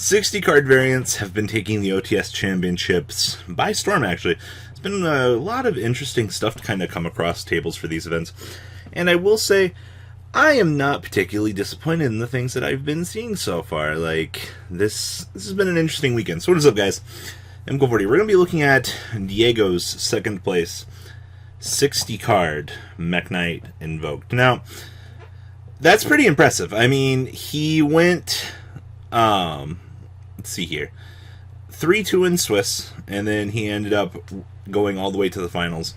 60 card variants have been taking the OTS Championships by storm, actually. It's been a lot of interesting stuff to kind of come across tables for these events. And I will say, I am not particularly disappointed in the things that I've been seeing so far. Like, this has been an interesting weekend. So what is up, guys? I'm Go40. We're going to be looking at Diego's second place 60 card Mekk-knight Invoked. Now, that's pretty impressive. I mean, he went, let's see here, 3-2 in Swiss, and then he ended up going all the way to the finals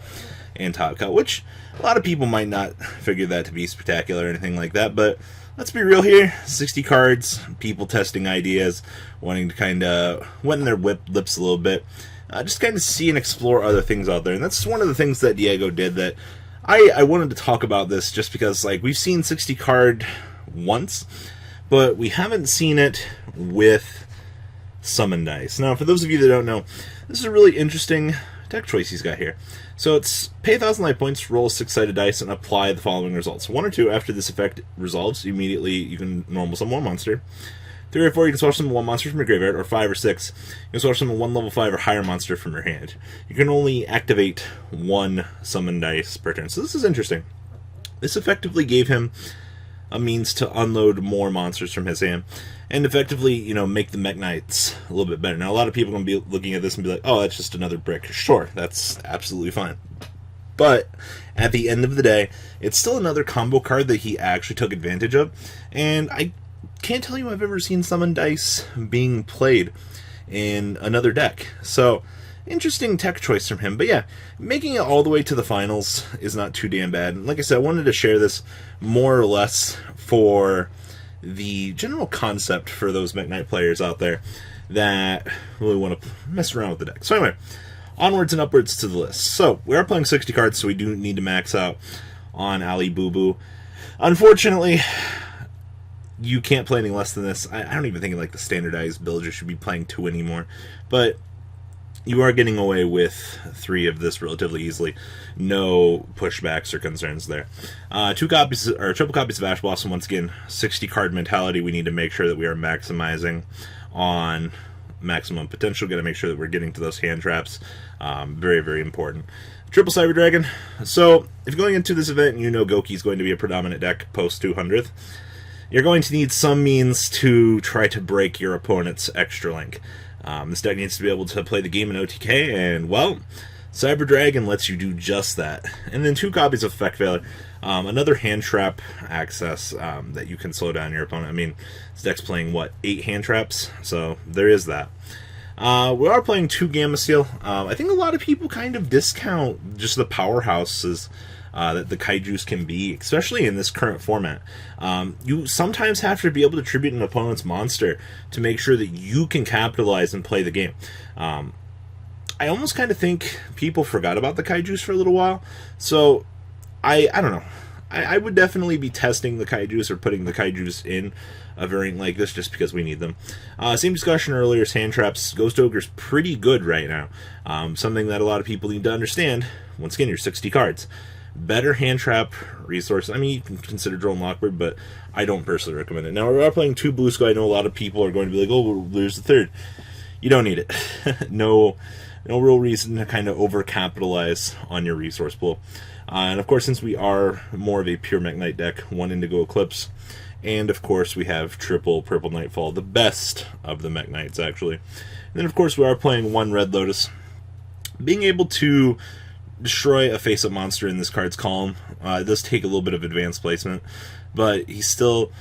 and top cut, which a lot of people might not figure that to be spectacular or anything like that, but let's be real here. 60 cards, people testing ideas, wanting to kind of wet in their lips a little bit, just kind of see and explore other things out there. And that's one of the things that Diego did that I wanted to talk about this, just because, like, we've seen 60 card once, but we haven't seen it with summon dice. Now, for those of you that don't know, this is a really interesting deck choice he's got here. So it's pay 1,000 life points, roll a 6-sided dice, and apply the following results. 1 or 2, after this effect resolves, immediately you can normal summon one monster. 3 or 4, you can swap summon one monster from your graveyard, or 5 or 6, you can swap summon one level 5 or higher monster from your hand. You can only activate one summon dice per turn. So this is interesting. This effectively gave him a means to unload more monsters from his hand, and effectively, you know, make the Mekk-knights a little bit better. Now, a lot of people are going to be looking at this and be like, oh, that's just another brick. Sure, that's absolutely fine. But at the end of the day, it's still another combo card that he actually took advantage of, and I can't tell you I've ever seen summon dice being played in another deck. So, interesting tech choice from him. But yeah, making it all the way to the finals is not too damn bad. And like I said, I wanted to share this more or less for the general concept for those Mekk-knight players out there that really want to mess around with the deck. So anyway, onwards and upwards to the list. So we are playing 60 cards, so we do need to max out on Ali Booboo. Unfortunately, you can't play any less than this. I don't even think like the standardized build you should be playing 2 anymore. But you are getting away with 3 of this relatively easily. No pushbacks or concerns there. 2 copies, or triple copies of Ash Blossom. Once again, 60 card mentality. We need to make sure that we are maximizing on maximum potential. Got to make sure that we're getting to those hand traps. Very, very important. Triple Cyber Dragon. So, if you're going into this event and you know Goki is going to be a predominant deck post 200th, you're going to need some means to try to break your opponent's extra link. This deck needs to be able to play the game in OTK, and, well, Cyber Dragon lets you do just that. And then 2 copies of Effect Failure. Another hand trap access that you can slow down your opponent. I mean, this deck's playing, what, 8 hand traps? So there is that. We are playing 2 Gamma Seal. I think a lot of people kind of discount just the powerhouses that the kaijus can be, especially in this current format. You sometimes have to be able to tribute an opponent's monster to make sure that you can capitalize and play the game. I almost kind of think people forgot about the kaijus for a little while, so I don't know. I would definitely be testing the kaijus or putting the kaijus in a variant like this just because we need them. Same discussion earlier as hand traps. Ghost Ogre's pretty good right now. Something that a lot of people need to understand. Once again, you're 60 cards. Better hand trap resource. I mean, you can consider Drone Lockbird, but I don't personally recommend it. Now, we are playing 2 Blue Sky. I know a lot of people are going to be like, oh, well, there's the 3rd. You don't need it. No real reason to kind of over-capitalize on your resource pool. And, of course, since we are more of a pure Mekk-knight deck, 1 Indigo Eclipse, and, of course, we have triple Purple Nightfall, the best of the Mekk-knights, actually. And then, of course, we are playing 1 Red Lotus. Being able to destroy a face-up monster in this card's column. It does take a little bit of advanced placement, but he's still,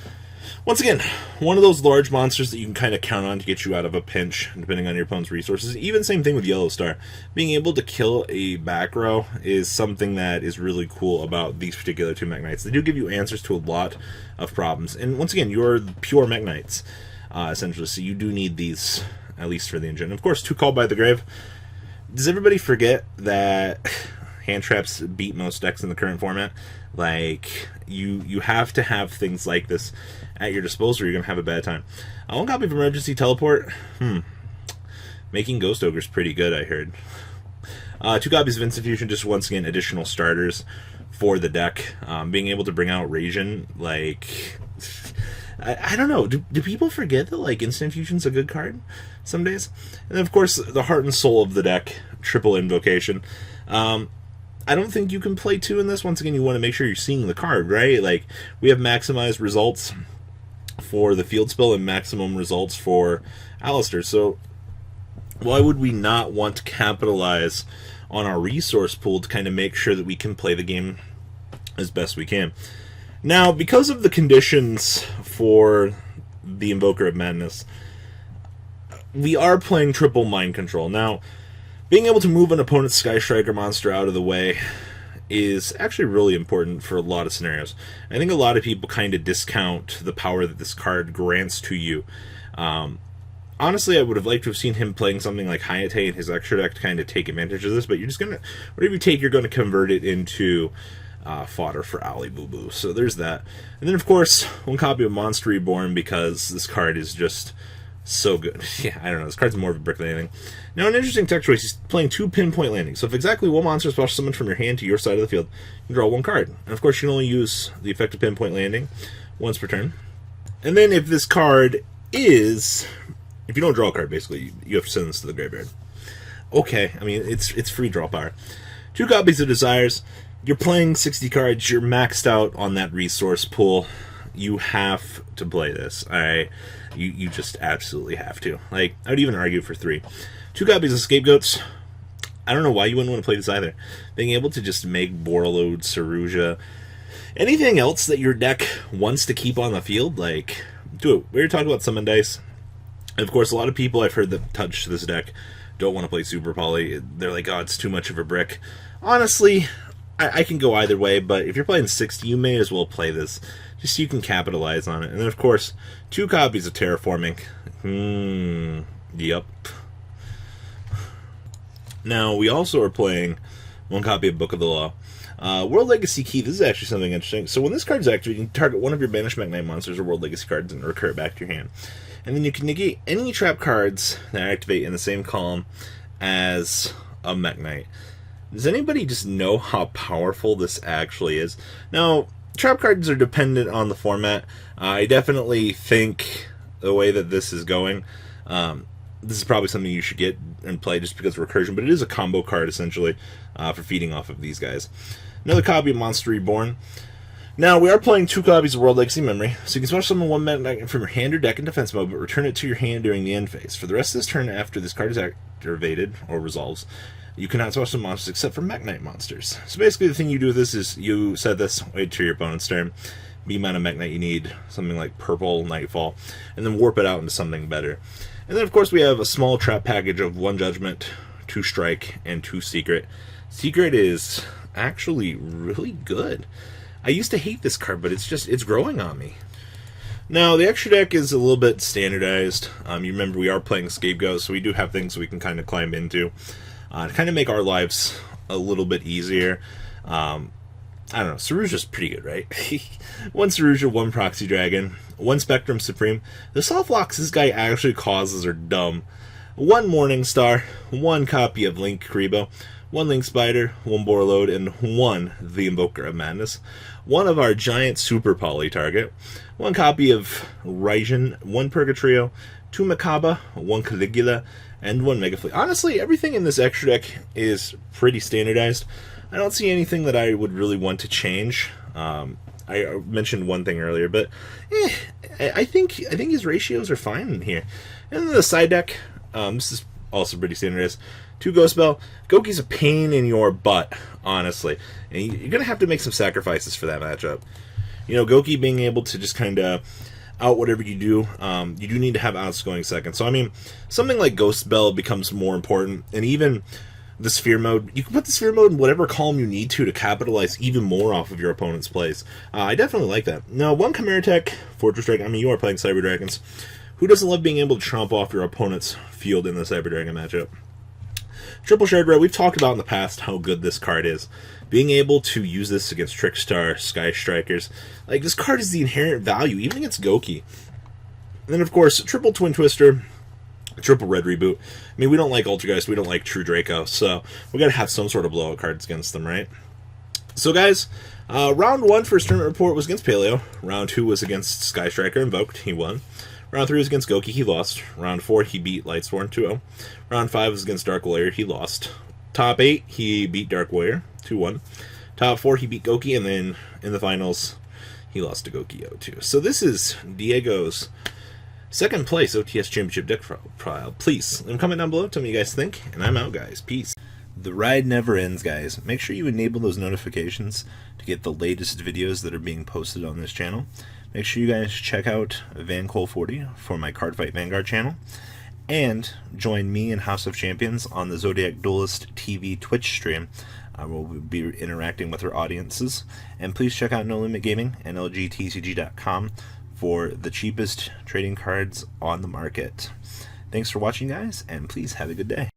once again, one of those large monsters that you can kind of count on to get you out of a pinch, depending on your opponent's resources. Even same thing with Yellow Star. Being able to kill a back row is something that is really cool about these particular 2 Mekk-knights. They do give you answers to a lot of problems, and once again, you're pure Mekk-knights, essentially, so you do need these, at least for the engine. Of course, 2 Called by the Grave. Does everybody forget that hand traps beat most decks in the current format? Like, you have to have things like this at your disposal or you're going to have a bad time. 1 copy of Emergency Teleport. Making Ghost Ogre's pretty good, I heard. 2 copies of Instant Fusion, just once again, additional starters for the deck. Being able to bring out Rajin, like, I don't know. Do people forget that, like, Instant Fusion's a good card some days? And then, of course, the heart and soul of the deck, triple Invocation. I don't think you can play 2 in this. Once again, you want to make sure you're seeing the card, right? Like, we have maximized results for the field spell and maximum results for Alistair. So, why would we not want to capitalize on our resource pool to kind of make sure that we can play the game as best we can? Now, because of the conditions for the Invoker of Madness, we are playing triple Mind Control. Now, being able to move an opponent's Sky Striker monster out of the way is actually really important for a lot of scenarios. I think a lot of people kind of discount the power that this card grants to you. Honestly, I would have liked to have seen him playing something like Hayate in his extra deck to kind of take advantage of this, but you're just going to, whatever you take, you're going to convert it into fodder for Ali Booboo. So there's that. And then, of course, 1 copy of Monster Reborn, because this card is just so good. Yeah, I don't know. This card's more of a brick than anything. Now, an interesting tech choice. He's playing 2 pinpoint landings. So if exactly 1 monster is special summoned from your hand to your side of the field, you draw 1 card. And of course, you can only use the effect of pinpoint landing once per turn. And then if this card is... If you don't draw a card, basically, you have to send this to the graveyard. Okay, I mean, it's free draw power. 2 copies of Desires. You're playing 60 cards. You're maxed out on that resource pool. You have to play this. You just absolutely have to. Like, I would even argue for 3. 2 copies of Scapegoats. I don't know why you wouldn't want to play this either. Being able to just make Borreload, Saruja, anything else that your deck wants to keep on the field, like, do it. We were talking about Summon Dice. And of course, a lot of people I've heard that touch this deck don't want to play Super Poly. They're like, oh, it's too much of a brick. Honestly, I can go either way, but if you're playing 60, you may as well play this, just so you can capitalize on it. And then, of course, 2 copies of Terraforming. Yep. Now, we also are playing 1 copy of Book of the Law. World Legacy Key, this is actually something interesting. So when this card's activated, you can target one of your banished Mekk-knight monsters or World Legacy cards and recur it back to your hand. And then you can negate any trap cards that activate in the same column as a Mekk-knight. Does anybody just know how powerful this actually is? Now, trap cards are dependent on the format. I definitely think the way that this is going, this is probably something you should get and play just because of recursion, but it is a combo card, essentially, for feeding off of these guys. Another copy of Monster Reborn. Now, we are playing 2 copies of World Legacy Memory, so you can special summon 1 Mekk-knight from your hand or deck in defense mode, but return it to your hand during the end phase. For the rest of this turn, after this card is activated or resolves, you cannot special summon monsters except for Mekk-knight monsters. So basically, the thing you do with this is you set this, wait till your opponent's turn, the amount of Mekk-knight you need, something like Purple Nightfall, and then warp it out into something better. And then, of course, we have a small trap package of 1 Judgment, 2 Strike, and 2 Secret. Secret is actually really good. I used to hate this card, but it's growing on me. Now, the extra deck is a little bit standardized. You remember we are playing Scapegoat, so we do have things we can kind of climb into to kind of make our lives a little bit easier. I don't know, Saruja's pretty good, right? 1 Saruja, 1 Proxy Dragon, 1 Spectrum Supreme. The soft locks this guy actually causes are dumb. 1 Morning Star, 1 copy of Link Karibo, 1 Link Spider, 1 Borreload, and 1 The Invoker of Madness. 1 of our giant Super Poly target, 1 copy of Raijin, 1 Purgatrio, 2 Makaba, 1 Caligula, and 1 Mega Fleet. Honestly, everything in this extra deck is pretty standardized. I don't see anything that I would really want to change. I mentioned one thing earlier, but I think his ratios are fine in here. And then the side deck, this is also pretty standardized. 2 Ghost Spell. Goki's a pain in your butt, honestly. And you're going to have to make some sacrifices for that matchup. You know, Goki being able to just kind of out whatever you do need to have outscoring second. So, I mean, something like Ghost Spell becomes more important. And even the Sphere Mode, you can put the Sphere Mode in whatever column you need to capitalize even more off of your opponent's plays. I definitely like that. Now, 1 Chimera Tech, Fortress Dragon. I mean, you are playing Cyber Dragons. Who doesn't love being able to tromp off your opponent's field in the Cyber Dragon matchup? Triple Shard Red, we've talked about in the past how good this card is. Being able to use this against Trickstar, Sky Strikers, like, this card is the inherent value, even against Goki. And then, of course, Triple Twin Twister, Triple Red Reboot. I mean, we don't like Ultrageist, we don't like True Draco, so we gotta have some sort of blowout cards against them, right? So guys, round 1 for his tournament report was against Paleo. Round 2 was against Sky Striker Invoked. He won. Round 3 was against Goki. He lost. Round 4 he beat Lightsworn 2-0. Round 5 was against Dark Warrior. He lost. Top 8 he beat Dark Warrior 2-1. Top 4 he beat Goki, and then in the finals he lost to Goki 0-2. So this is Diego's second place OTS Championship deck trial. Please leave a comment down below. Tell me what you guys think, and I'm out, guys. Peace. The ride never ends, guys. Make sure you enable those notifications to get the latest videos that are being posted on this channel. Make sure you guys check out VanCole40 for my Cardfight Vanguard channel. And join me and House of Champions on the Zodiac Duelist TV Twitch stream. I will be interacting with our audiences. And please check out No Limit Gaming and LGTCG.com for the cheapest trading cards on the market. Thanks for watching, guys, and please have a good day.